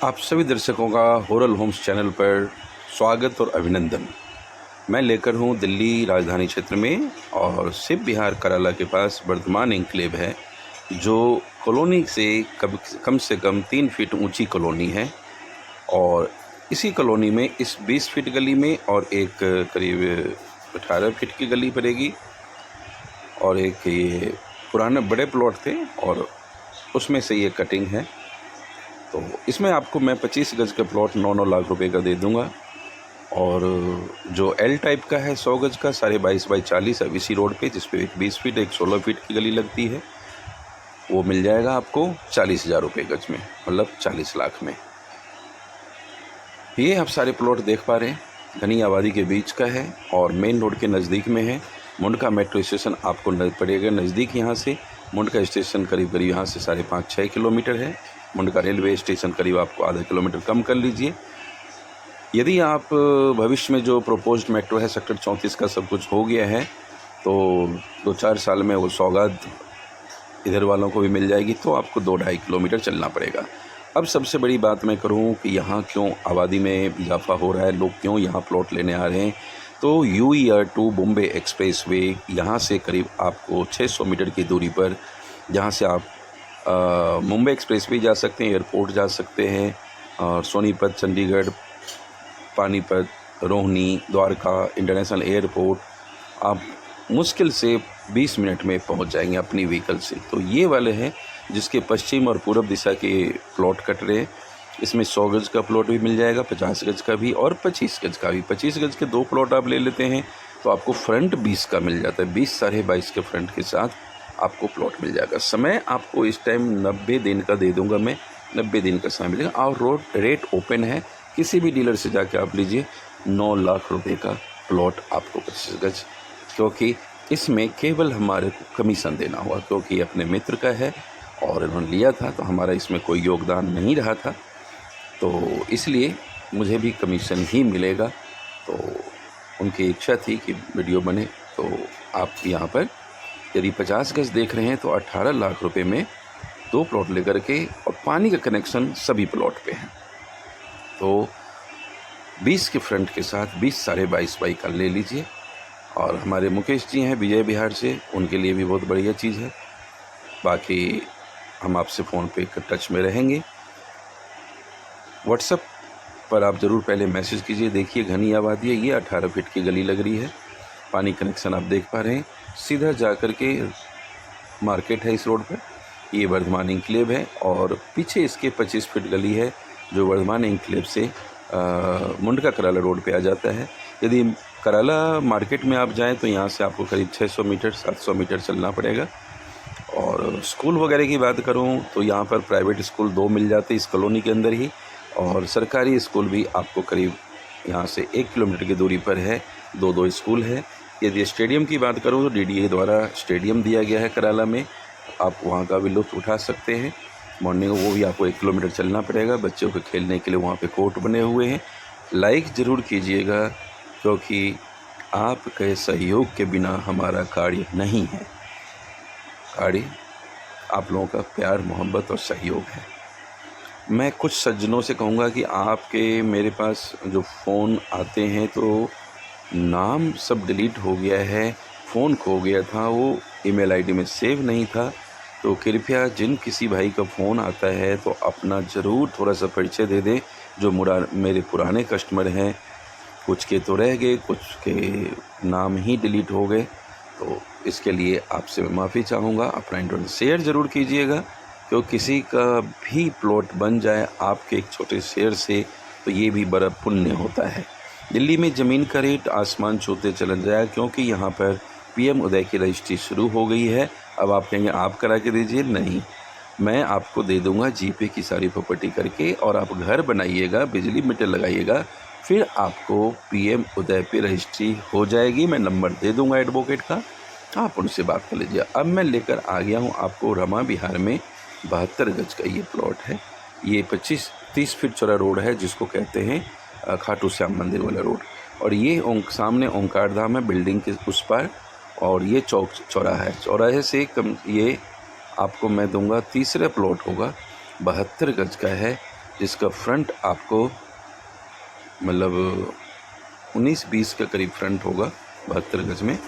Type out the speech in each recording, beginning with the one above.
आप सभी दर्शकों का होरल होम्स चैनल पर स्वागत और अभिनंदन। मैं लेकर हूँ दिल्ली राजधानी क्षेत्र में और शिव विहार कराला के पास वर्धमान एन्क्लेव है, जो कॉलोनी से कम से कम 3 फीट ऊंची कॉलोनी है। और इसी कॉलोनी में इस 20 फीट गली में और एक करीब 18 फीट की गली पड़ेगी, और एक ये पुराने बड़े प्लॉट थे और उसमें से ये कटिंग है। तो इसमें आपको मैं 25 गज का प्लॉट 9-9 लाख रुपए का दे दूंगा। और जो एल टाइप का है 100 गज का 22.5 बाई 40 अब इसी रोड पे, जिस पे एक 20 फीट एक 16 फीट की गली लगती है, वो मिल जाएगा आपको 40,000 रुपये गज में, मतलब 40 लाख में। ये आप सारे प्लॉट देख पा रहे हैं, घनी आबादी के बीच का है और मेन रोड के नज़दीक में है। मुंडका मेट्रो स्टेशन आपको पड़ेगा नज़दीक यहाँ से। मुंडका स्टेशन करीब यहाँ से 5.5-6 किलोमीटर है। मुंडका रेलवे स्टेशन करीब आपको आधा किलोमीटर कम कर लीजिए। यदि आप भविष्य में जो प्रोपोज्ड मेट्रो है सेक्टर 34 का सब कुछ हो गया है, तो 2-4 साल में वो सौगात इधर वालों को भी मिल जाएगी, तो आपको 2-2.5 किलोमीटर चलना पड़ेगा। अब सबसे बड़ी बात मैं करूं कि यहाँ क्यों आबादी में इजाफा हो रहा है, लोग क्यों यहाँ प्लॉट लेने आ रहे हैं। तो UER two Bombay expressway यहाँ से करीब आपको 600 मीटर की दूरी पर, जहाँ से आप मुंबई एक्सप्रेस वे जा सकते हैं, एयरपोर्ट जा सकते हैं, और सोनीपत, चंडीगढ़, पानीपत, रोहनी, द्वारका इंटरनेशनल एयरपोर्ट आप मुश्किल से 20 मिनट में पहुंच जाएंगे अपनी व्हीकल से। तो ये वाले हैं जिसके पश्चिम और पूर्व दिशा के प्लॉट कट रहे हैं। इसमें 100 गज का प्लॉट भी मिल जाएगा, 50 गज का भी और 25 गज का भी। 25 गज के 2 प्लॉट आप ले लेते हैं तो आपको फ्रंट 20 का मिल जाता है। 20 22.5 के फ्रंट के साथ आपको प्लॉट मिल जाएगा। समय आपको इस टाइम 90 दिन का दे दूंगा मैं, 90 दिन का समय मिलेगा। और रोड रेट ओपन है, किसी भी डीलर से जाके आप लीजिए। 9 लाख रुपए का प्लॉट आपको 25 गज, क्योंकि इसमें केवल हमारे को कमीशन देना हुआ, क्योंकि अपने मित्र का है और इन्होंने लिया था, तो हमारा इसमें कोई योगदान नहीं रहा था, तो इसलिए मुझे भी कमीशन ही मिलेगा। तो उनकी इच्छा थी कि वीडियो बने। तो आप यहाँ पर यदि 50 गज देख रहे हैं तो 18 लाख रुपए में 2 प्लॉट लेकर के, और पानी का कनेक्शन सभी प्लॉट पे है। तो 20 के फ्रंट के साथ 20 22.5 बाई का ले लीजिए। और हमारे मुकेश जी हैं विजय विहार से, उनके लिए भी बहुत बढ़िया चीज़ है। बाकी हम आपसे फ़ोन पे टच में रहेंगे। व्हाट्सएप पर आप ज़रूर पहले मैसेज कीजिए। देखिए घनी आबादी है, ये 18 फीट की गली लग रही है। पानी कनेक्शन आप देख पा रहे हैं। सीधा जा कर के मार्केट है इस रोड पर, ये वर्धमान एन्क्लेव है, और पीछे इसके 25 फीट गली है जो वर्धमान एन्क्लेव से मुंडका कराला रोड पे आ जाता है। यदि कराला मार्केट में आप जाएं तो यहाँ से आपको करीब 600 मीटर 700 मीटर चलना पड़ेगा। और स्कूल वगैरह की बात करूँ तो यहाँ पर प्राइवेट स्कूल 2 मिल जाते हैं इस कॉलोनी के अंदर ही, और सरकारी स्कूल भी आपको करीब यहाँ से 1 किलोमीटर की दूरी पर है। 2 स्कूल है। यदि स्टेडियम की बात करूँ तो DDA द्वारा स्टेडियम दिया गया है कराला में, आप वहाँ का भी लुत्फ़ उठा सकते हैं। मॉर्निंग वो भी आपको 1 किलोमीटर चलना पड़ेगा। बच्चों के खेलने के लिए वहाँ पे कोर्ट बने हुए हैं। लाइक ज़रूर कीजिएगा, क्योंकि आपके सहयोग के बिना हमारा कार्य नहीं है। कार्य आप लोगों का प्यार, मोहब्बत और सहयोग है। मैं कुछ सज्जनों से कहूँगा कि आपके मेरे पास जो फ़ोन आते हैं तो नाम सब डिलीट हो गया है, फ़ोन खो गया था, वो ईमेल आईडी में सेव नहीं था। तो कृपया जिन किसी भाई का फ़ोन आता है तो अपना ज़रूर थोड़ा सा परिचय दे दें। जो मेरे पुराने कस्टमर हैं, कुछ के तो रह गए, कुछ के नाम ही डिलीट हो गए, तो इसके लिए आपसे मैं माफ़ी चाहूँगा। अपना इंटरनेट शेयर ज़रूर कीजिएगा, क्योंकि किसी का भी प्लॉट बन जाए आपके एक छोटे शेयर से, तो ये भी बड़ा पुण्य होता है। दिल्ली में ज़मीन का रेट आसमान छूते चला जाए, क्योंकि यहाँ पर PM उदय की रजिस्ट्री शुरू हो गई है। अब आप कहेंगे आप करा के दीजिए, नहीं, मैं आपको दे दूँगा GP की सारी प्रॉपर्टी करके, और आप घर बनाइएगा, बिजली मीटर लगाइएगा, फिर आपको PM उदय पे रजिस्ट्री हो जाएगी। मैं नंबर दे दूँगा एडवोकेट का, आप उनसे बात कर लीजिए। अब मैं लेकर आ गया हूँ आपको रमा विहार में 72 गज का ये प्लॉट है। ये 25-30 फीट चौड़ा रोड है, जिसको कहते हैं खाटू श्याम मंदिर वाला रोड। और ये सामने ओंकार धाम है बिल्डिंग के उस पर, और ये चौराहा है। चौराहे से कम ये आपको मैं दूंगा, तीसरा प्लॉट होगा, 72 गज का है। जिसका फ्रंट आपको मतलब 19-20 का करीब फ्रंट होगा, 72 गज में।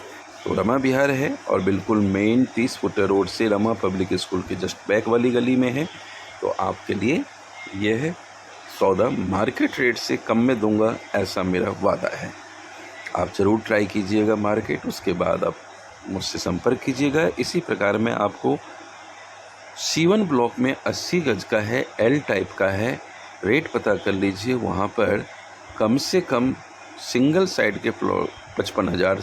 तो रमा विहार है और बिल्कुल मेन 30 फुट रोड से रमा पब्लिक स्कूल के जस्ट बैक वाली गली में है। तो आपके लिए यह सौदा मार्केट रेट से कम में दूंगा, ऐसा मेरा वादा है। आप ज़रूर ट्राई कीजिएगा मार्केट, उसके बाद आप मुझसे संपर्क कीजिएगा। इसी प्रकार में आपको C1 ब्लॉक में 80 गज का है, L टाइप का है, रेट पता कर लीजिए। वहाँ पर कम से कम सिंगल साइड के प्लॉट 55,000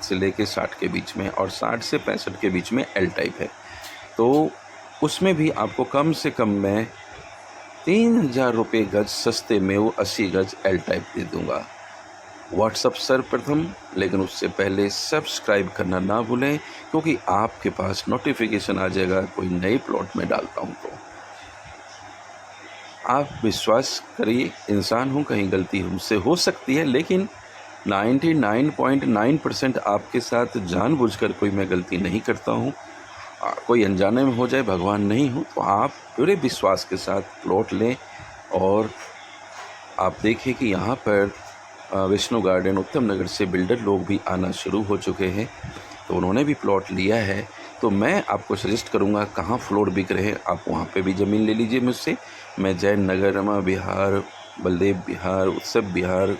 से लेके 60 के बीच में और 60 से 65 के बीच में L टाइप है। तो उसमें भी आपको कम से कम मैं 3,000 रुपये गज सस्ते में वो 80 गज L टाइप दे दूँगा। व्हाट्सअप सर्वप्रथम, लेकिन उससे पहले सब्सक्राइब करना ना भूलें, क्योंकि आपके पास नोटिफिकेशन आ जाएगा कोई नए प्लॉट में डालता हूं तो। आप विश्वास करिए, इंसान हूं, कहीं गलती हमसे हो सकती है, लेकिन 99.9% आपके साथ जानबूझकर कोई मैं गलती नहीं करता हूं। कोई अनजाने में हो जाए, भगवान नहीं हूं। तो आप पूरे विश्वास के साथ प्लॉट लें। और आप देखिए कि यहाँ पर विष्णु गार्डन उत्तम नगर से बिल्डर लोग भी आना शुरू हो चुके हैं, तो उन्होंने भी प्लॉट लिया है। तो मैं आपको सजेस्ट करूंगा कहाँ प्लॉट बिक रहे हैं, आप वहाँ पे भी ज़मीन ले लीजिए मुझसे। मैं जैन नगर, रमा विहार, बलदेव विहार, उत्सव विहार,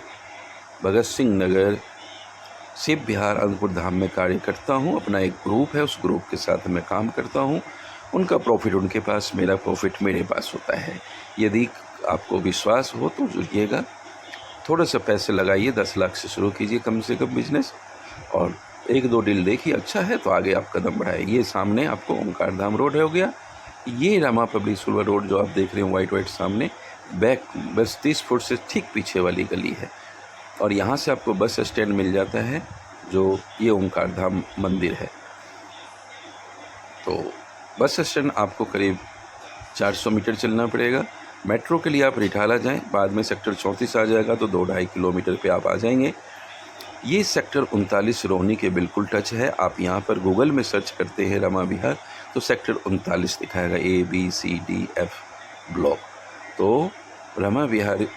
भगत सिंह नगर, शिव विहार, अनंतपुर धाम में कार्य करता हूँ। अपना एक ग्रुप है, उस ग्रुप के साथ मैं काम करता हूँ। उनका प्रॉफिट उनके पास, मेरा प्रॉफिट मेरे पास होता है। यदि आपको विश्वास हो तो जुड़िएगा, थोड़े से पैसे लगाइए, 10 लाख से शुरू कीजिए कम से कम बिजनेस, और 1-2 डील देखिए, अच्छा है तो आगे आप कदम बढ़ाइए। ये सामने आपको ओंकार धाम रोड हो गया, ये रमा पब्लिक स्कूल रोड जो आप देख रहे हैं वाइट सामने, बैक बस 30 फुट से ठीक पीछे वाली गली है। और यहाँ से आपको बस स्टैंड मिल जाता है, जो ये ओंकार धाम मंदिर है। तो बस स्टैंड आपको करीब 400 मीटर चलना पड़ेगा। मेट्रो के लिए आप रिठाला जाएं, बाद में सेक्टर 34 आ जाएगा, तो 2-2.5 किलोमीटर पे आप आ जाएंगे। ये सेक्टर 39 रोहिणी के बिल्कुल टच है। आप यहाँ पर गूगल में सर्च करते हैं रमा विहार, तो सेक्टर 39 दिखाएगा, ABCDF ब्लॉक। तो रमा विहार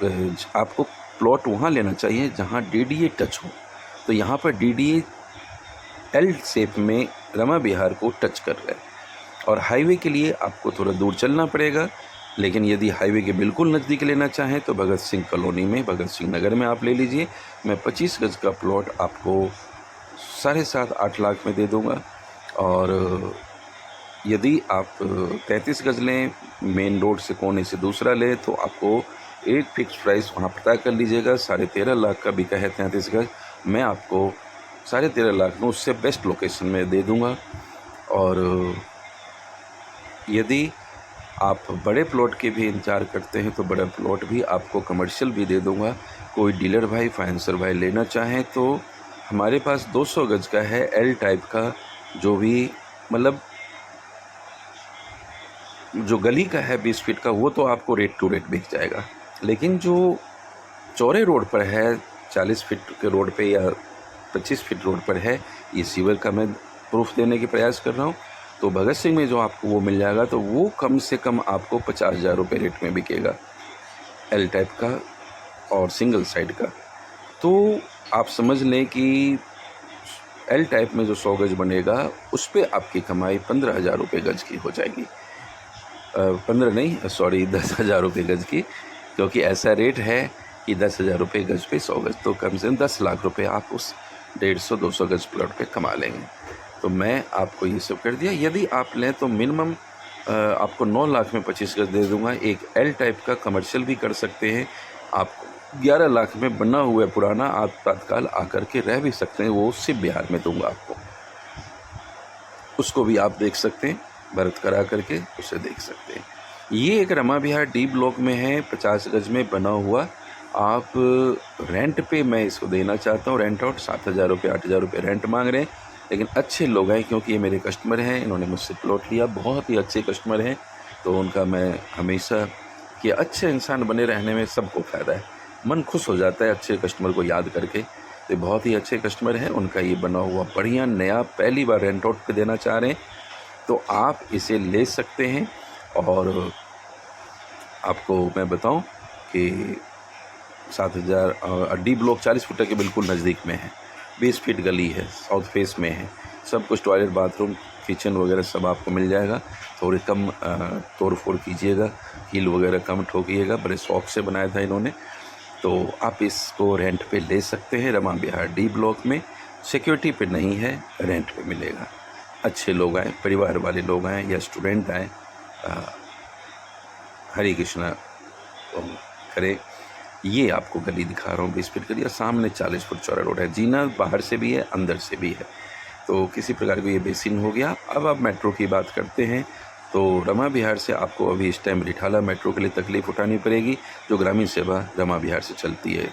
आपको प्लॉट वहाँ लेना चाहिए जहाँ DDA टच हो। तो यहाँ पर DDA L शेप में रमा विहार को टच कर रहा है। और हाईवे के लिए आपको थोड़ा दूर चलना पड़ेगा, लेकिन यदि हाईवे के बिल्कुल नज़दीक लेना चाहें तो भगत सिंह कॉलोनी में, भगत सिंह नगर में आप ले लीजिए। मैं 25 गज का प्लॉट आपको 7.5-8 लाख में दे दूंगा। और यदि आप 33 गज लें, मेन रोड से कोने से दूसरा लें, तो आपको एक फिक्स प्राइस वहाँ पता कर लीजिएगा। 13.5 लाख का बिका है 33 गज, मैं आपको 13.5 लाख में उससे बेस्ट लोकेशन में दे दूँगा। और यदि आप बड़े प्लॉट के भी इंतजार करते हैं तो बड़ा प्लॉट भी आपको कमर्शियल भी दे दूंगा। कोई डीलर भाई, फाइनेंसर भाई लेना चाहें तो हमारे पास 200 गज का है, L टाइप का, जो भी मतलब जो गली का है 20 फीट का, वो तो आपको रेट टू रेट बिक जाएगा। लेकिन जो चौड़े रोड पर है, 40 फीट के रोड पे या 25 फीट रोड पर है, ये सीवर का मैं प्रूफ देने की प्रयास कर रहा हूँ। तो भगत सिंह में जो आपको वो मिल जाएगा, तो वो कम से कम आपको 50,000 रुपये रेट में बिकेगा, L टाइप का और सिंगल साइड का। तो आप समझ लें कि L टाइप में जो 100 गज बनेगा, उस पर आपकी कमाई 15,000 रुपये गज की हो जाएगी। 15 नहीं, सॉरी, 10,000 रुपये गज की, क्योंकि ऐसा रेट है कि 10,000 रुपये गज पे 100 गज, तो कम से कम 10 लाख रुपये आप उस 150-200 गज प्लॉट पे कमा लेंगे। तो मैं आपको ये सब कर दिया। यदि आप लें तो मिनिमम आपको 9 लाख में 25 गज दे दूंगा। एक L टाइप का कमर्शियल भी कर सकते हैं, आपको 11 लाख में बना हुआ पुराना, आप तत्काल आकर के रह भी सकते हैं, वो शिव विहार में दूंगा आपको। उसको भी आप देख सकते हैं, भरत करा करके उसे देख सकते हैं। ये एक रमा विहार D ब्लॉक में है, 50 गज में बना हुआ। आप रेंट पे मैं इसको देना चाहता हूँ, रेंट आउट 7,000 रुपये 8,000 रुपये रेंट मांग रहे हैं। लेकिन अच्छे लोग हैं, क्योंकि ये मेरे कस्टमर हैं, इन्होंने मुझसे प्लॉट लिया, बहुत ही अच्छे कस्टमर हैं। तो उनका मैं हमेशा कि अच्छे इंसान बने रहने में सबको फ़ायदा है, मन खुश हो जाता है अच्छे कस्टमर को याद करके। तो बहुत ही अच्छे कस्टमर हैं, उनका ये बना हुआ बढ़िया नया पहली बार रेंट आउट पे देना चाह रहे हैं, तो आप इसे ले सकते हैं। और आपको मैं बताऊं कि 7000 डी ब्लॉक 40 फुट के बिल्कुल नज़दीक में है। 20 फीट गली है, साउथ फेस में है। सब कुछ टॉयलेट, बाथरूम, किचन वगैरह सब आपको मिल जाएगा। थोड़ी कम तोड़ फोड़ कीजिएगा, हील वगैरह कम ठोकिएगा, बड़े शौक से बनाया था इन्होंने। तो आप इसको रेंट पे ले सकते हैं रमा विहार डी ब्लॉक में। सिक्योरिटी पे नहीं है, रेंट पे मिलेगा। अच्छे लोग आएँ, परिवार वाले लोग आएँ या स्टूडेंट आएँ, हरे कृष्णा करें। ये आपको गली दिखा रहा हूँ, 20 फीट गली, और सामने 40 फुट चौड़ा रोड है। जीना बाहर से भी है, अंदर से भी है। तो किसी प्रकार का ये बेसिन हो गया। अब आप मेट्रो की बात करते हैं तो रमा विहार से आपको अभी इस टाइम रिठाला मेट्रो के लिए तकलीफ़ उठानी पड़ेगी, जो ग्रामीण सेवा रमा विहार से चलती है।